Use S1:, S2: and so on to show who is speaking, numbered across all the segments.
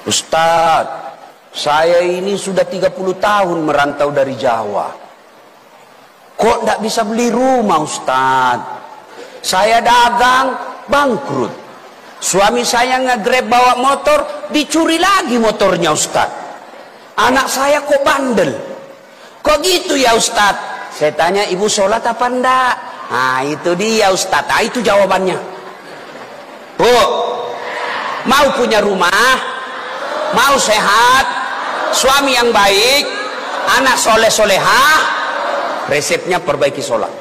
S1: Ustadz, saya ini sudah 30 tahun merantau dari Jawa. Kok tidak bisa beli rumah Ustadz? Saya dagang, bangkrut. Suami saya nge-grab bawa motor, dicuri lagi motornya Ustadz. Anak saya kok bandel. Kok gitu ya Ustadz? Saya tanya, ibu sholat apa enggak? Nah itu dia Ustadz, nah itu jawabannya. Bu, mau punya rumah, mau sehat, suami yang baik, anak soleh-solehah, resepnya perbaiki sholat.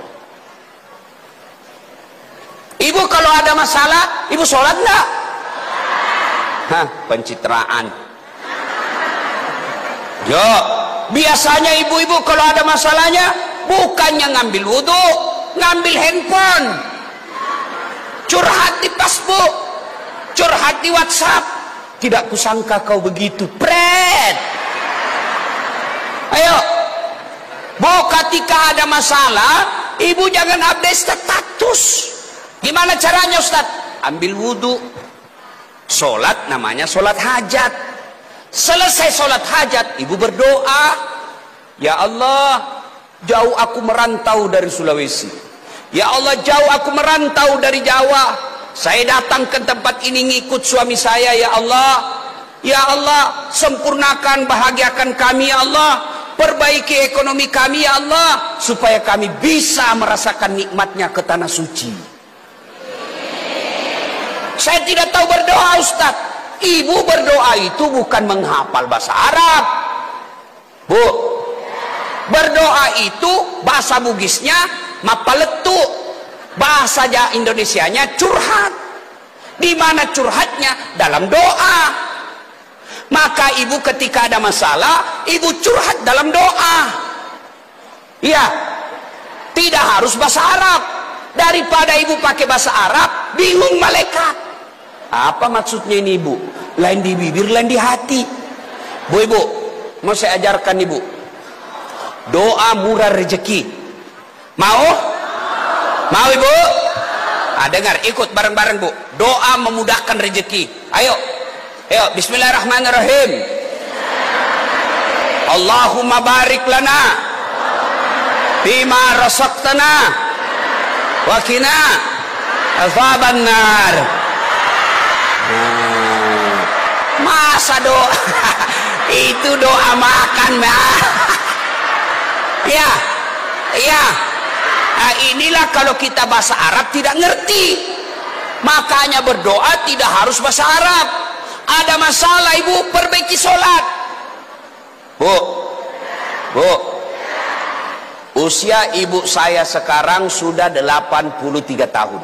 S1: Ibu kalau ada masalah, ibu sholat enggak? Hah, pencitraan. Yo, biasanya ibu-ibu kalau ada masalahnya bukannya ngambil wudhu, ngambil handphone, curhat di Facebook, curhat di WhatsApp. Tidak kusangka kau begitu, pret. Ayo, bu, ketika ada masalah, ibu jangan update status. Gimana caranya Ustaz? Ambil wudhu, sholat, namanya sholat hajat. Selesai sholat hajat, ibu berdoa, ya Allah, jauh aku merantau dari Sulawesi, ya Allah, jauh aku merantau dari Jawa, saya datang ke tempat ini ngikut suami saya, ya Allah, sempurnakan, bahagiakan kami, ya Allah, perbaiki ekonomi kami, ya Allah, supaya kami bisa merasakan nikmatnya ke tanah suci. Saya tidak tahu berdoa Ustaz. Ibu berdoa itu bukan menghafal bahasa Arab, bu. Berdoa itu bahasa Bugisnya mapaletu, bahasa Indonesianya curhat. Di mana curhatnya? Dalam doa. Maka ibu ketika ada masalah, ibu curhat dalam doa. Iya, tidak harus bahasa Arab. Daripada ibu pakai bahasa Arab, bingung malaikat. Apa maksudnya ini ibu? Lain di bibir, lain di hati. Bu ibu, mau saya ajarkan ibu doa murah rezeki. Mau? Mau ibu? Ah, dengar, ikut bareng-bareng bu. Doa memudahkan rezeki. Ayo, ayo, bismillahirrahmanirrahim. Allahumma barik lana bima razaqtana wa qina azaban nar. Masa doa itu doa makan, ya, ya. Nah, inilah kalau kita bahasa Arab tidak ngerti, makanya berdoa tidak harus bahasa Arab. Ada masalah ibu, perbaiki sholat. Bu, usia ibu saya sekarang sudah 83 tahun,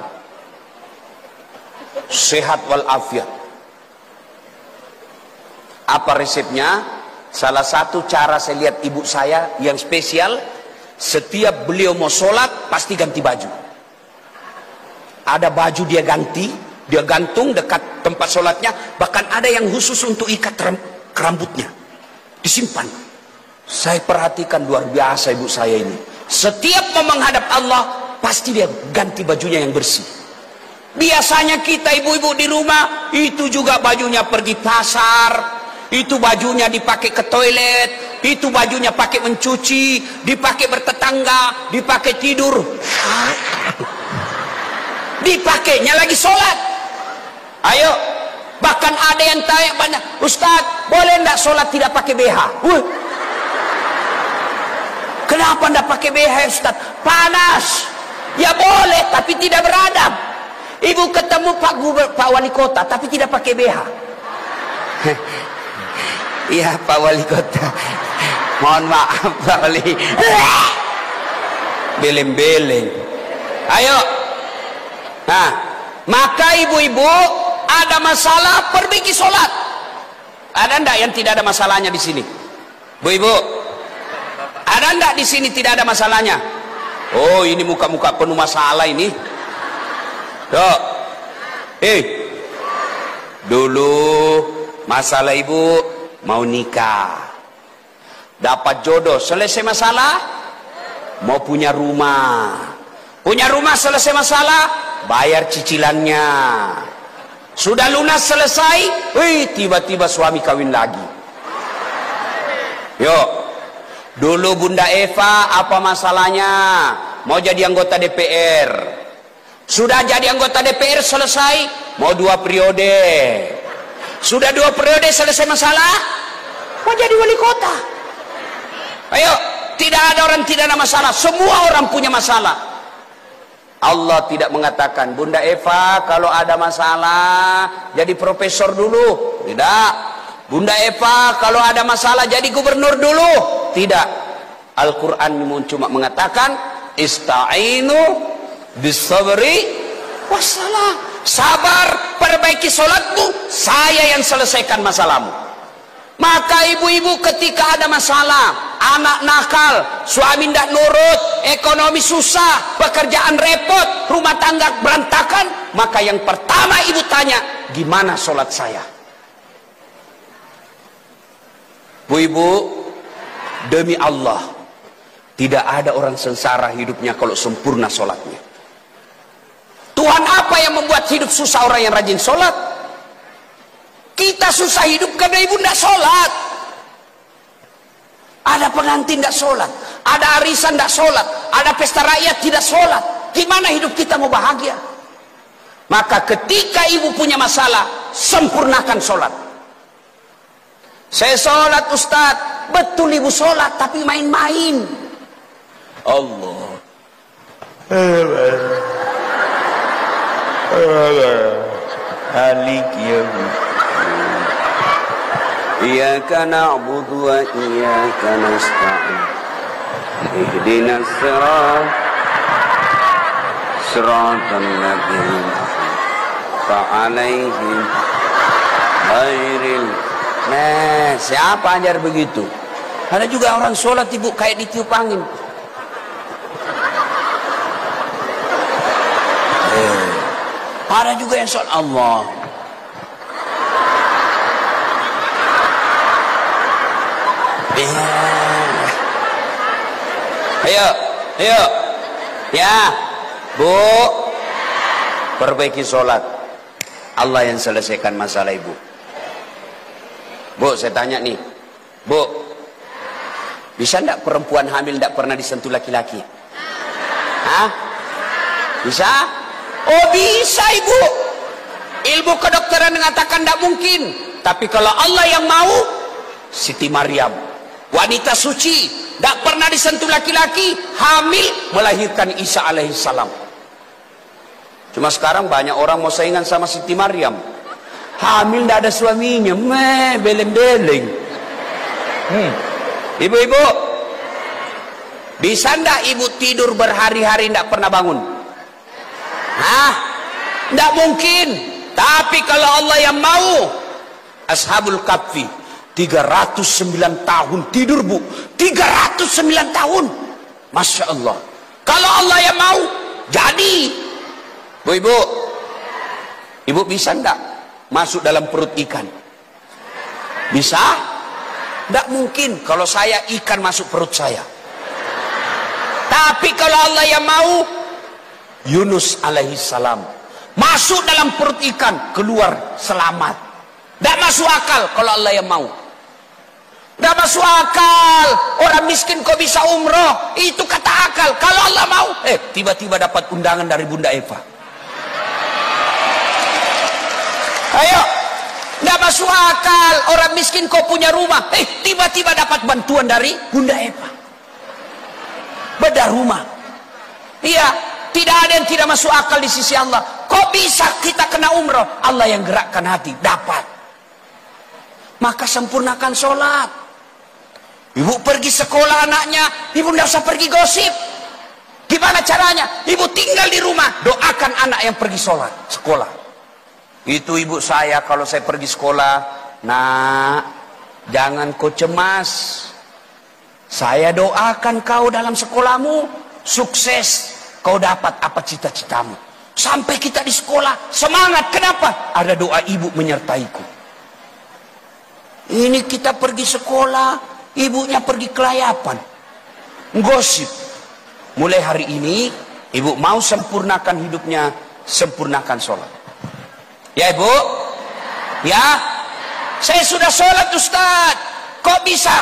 S1: sehat walafiat. Apa resepnya? Salah satu cara saya lihat ibu saya yang spesial, setiap beliau mau sholat pasti ganti baju. Ada baju dia ganti, dia gantung dekat tempat sholatnya. Bahkan ada yang khusus untuk ikat rambutnya, disimpan. Saya perhatikan luar biasa ibu saya ini. Setiap mau menghadap Allah pasti dia ganti bajunya yang bersih. Biasanya kita ibu-ibu di rumah itu juga bajunya pergi pasar, itu bajunya dipakai ke toilet, itu bajunya pakai mencuci, dipakai bertetangga, dipakai tidur, dipakainya lagi sholat. Ayo, bahkan ada yang tanya banyak, Ustadz, boleh enggak sholat tidak pakai BH? Kenapa enggak pakai BH Ustadz? Panas. Ya boleh, tapi tidak beradab. Ibu ketemu Pak Wali Kota tapi tidak pakai BH. Iya Pak Wali Kota, mohon maaf Pak Wali. Beleng-beleng. Ayo. Nah, maka ibu-ibu ada masalah perbaiki sholat. Ada ndak yang tidak ada masalahnya di sini? Bu-ibu, ada ndak di sini tidak ada masalahnya? Oh, ini muka-muka penuh masalah ini. Dok, dulu masalah ibu mau nikah, dapat jodoh, selesai masalah mau punya rumah, selesai masalah bayar cicilannya. Sudah lunas selesai, tiba-tiba suami kawin lagi. Yuk, dulu Bunda Eva apa masalahnya? Mau jadi anggota DPR. Sudah jadi anggota DPR selesai, mau 2 periode. Sudah 2 periode selesai masalah, mau jadi wali kota. Ayo, tidak ada orang tidak ada masalah, semua orang punya masalah. Allah tidak mengatakan, Bunda Eva kalau ada masalah jadi profesor dulu. Tidak. Bunda Eva kalau ada masalah jadi gubernur dulu. Tidak. Al-Quran cuma mengatakan, ista'inu bisabri wassalam. Sabar, perbaiki sholatmu, saya yang selesaikan masalahmu. Maka ibu-ibu ketika ada masalah, anak nakal, suami tidak nurut, ekonomi susah, pekerjaan repot, rumah tangga berantakan, maka yang pertama ibu tanya, gimana sholat saya? Bu-ibu, demi Allah, tidak ada orang sengsara hidupnya kalau sempurna sholatnya. Tuhan apa yang membuat hidup susah orang yang rajin sholat? Kita susah hidup karena ibu tidak sholat. Ada pengantin tidak sholat, ada arisan tidak sholat, ada pesta rakyat tidak sholat. Gimana hidup kita mau bahagia? Maka ketika ibu punya masalah, sempurnakan sholat. Saya sholat Ustadz, betul ibu sholat tapi main-main. Allah. Alik ya Iyyaka na'budu wa iyyaka nasta'in. Ihdinas siratal ladzina fa'alaihim ghairil. Nah, siapa ajar begitu? Ada juga orang sholat ibu kayak ditiup angin. Ada juga yang sholat Allah. Ayo, ayo, ya, Bu, perbaiki sholat. Allah yang selesaikan masalah ibu. Bu, saya tanya nih, Bu, bisa enggak perempuan hamil enggak pernah disentuh laki-laki? Hah? Bisa? Oh bisa ibu. Ilmu kedokteran mengatakan enggak mungkin. Tapi kalau Allah yang mau, Siti Maryam, wanita suci, enggak pernah disentuh laki-laki, hamil, melahirkan Isa alaihissalam. Cuma sekarang banyak orang mau saingan sama Siti Maryam. Hamil tidak ada suaminya, beleng-beleng. Ibu-ibu, bisa ndak ibu tidur berhari-hari tidak pernah bangun? Hah? Tidak mungkin. Tapi kalau Allah yang mau, Ashabul Kahfi 309 tahun tidur bu, 309 tahun, Masya Allah. Kalau Allah yang mau, jadi. Bu-ibu, ibu bisa ndak masuk dalam perut ikan? Bisa? Tidak mungkin kalau saya ikan masuk perut saya. Tapi kalau Allah yang mau, Yunus alaihissalam masuk dalam perut ikan, keluar selamat. Tidak masuk akal kalau Allah yang mau. Tidak masuk akal. Orang miskin kok bisa umroh? Itu kata akal. Kalau Allah mau, tiba-tiba dapat undangan dari Bunda Eva. Ayo, tidak masuk akal. Orang miskin kok punya rumah? Tiba-tiba dapat bantuan dari Bunda Eva. Bedah rumah. Iya, tidak ada yang tidak masuk akal di sisi Allah. Kok bisa kita kena umroh? Allah yang gerakkan hati, dapat. Maka sempurnakan sholat. Ibu pergi sekolah anaknya, ibu tidak usah pergi gosip. Gimana caranya? Ibu tinggal di rumah, doakan anak yang pergi sholat, sekolah. Itu ibu saya kalau saya pergi sekolah, nak, jangan kau cemas. Saya doakan kau dalam sekolahmu, sukses, kau dapat apa cita-citamu. Sampai kita di sekolah, semangat. Kenapa? Ada doa ibu menyertaiku. Ini kita pergi sekolah, ibunya pergi kelayapan, gosip. Mulai hari ini, ibu mau sempurnakan hidupnya, sempurnakan sholat. Ya ibu? Ya? Saya sudah sholat Ustaz, kok bisa?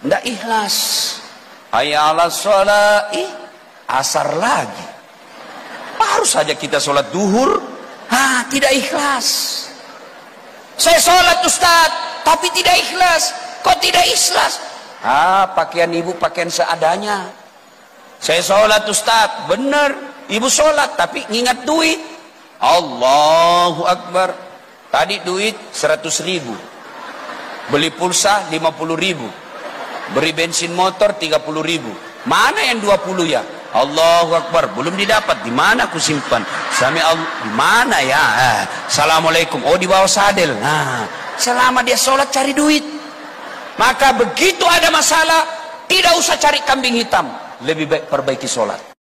S1: Nggak ikhlas. Hayya 'alas sholat, asar lagi. Baru saja kita sholat duhur, tidak ikhlas. Saya sholat Ustaz, tapi tidak ikhlas. Kok tidak ikhlas? Pakaian ibu pakaian seadanya. Saya sholat Ustaz, benar. Ibu sholat, tapi ngingat duit. Allahu Akbar. Tadi duit 100.000. Beli pulsa 50.000. Beri bensin motor 30.000. Mana yang 20 ya? Allahu Akbar, belum didapat. Di mana aku simpan? Sami Allah, di mana ya? Assalamualaikum. Oh, di bawah sadel. Selama dia sholat cari duit. Maka begitu ada masalah, tidak usah cari kambing hitam. Lebih baik perbaiki sholat.